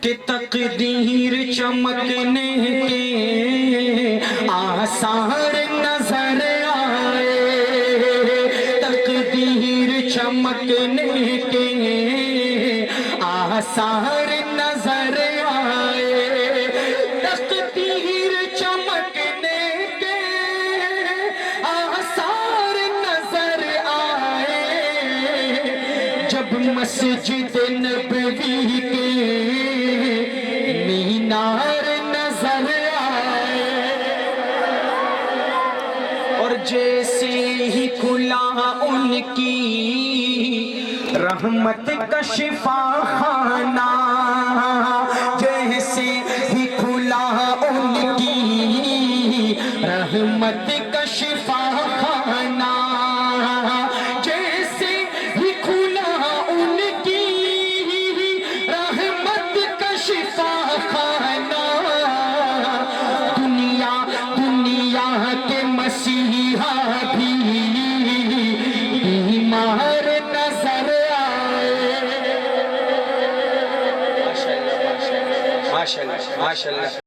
کہ تقدیر چمکنے کے آثار نظر آئے، تقدیر چمکنے کے آثار نظر آئے، تقدیر چمکنے کے آثار نظر آئے، جب مسجد نبوی کے مینار نظر آئے، اور جیسے ہی کھلا ان کی رحمت کا شفا خانہ، جیسے ہی کھلا ان کی رحمت کا شفا خانہ، جیسے ہی کھلا ان کی رحمت کا شفا خانہ، دنیا کے مسیحا بھی بیمار نظر آئے۔ ماشاءاللہ ماشاءاللہ ماشاءاللہ۔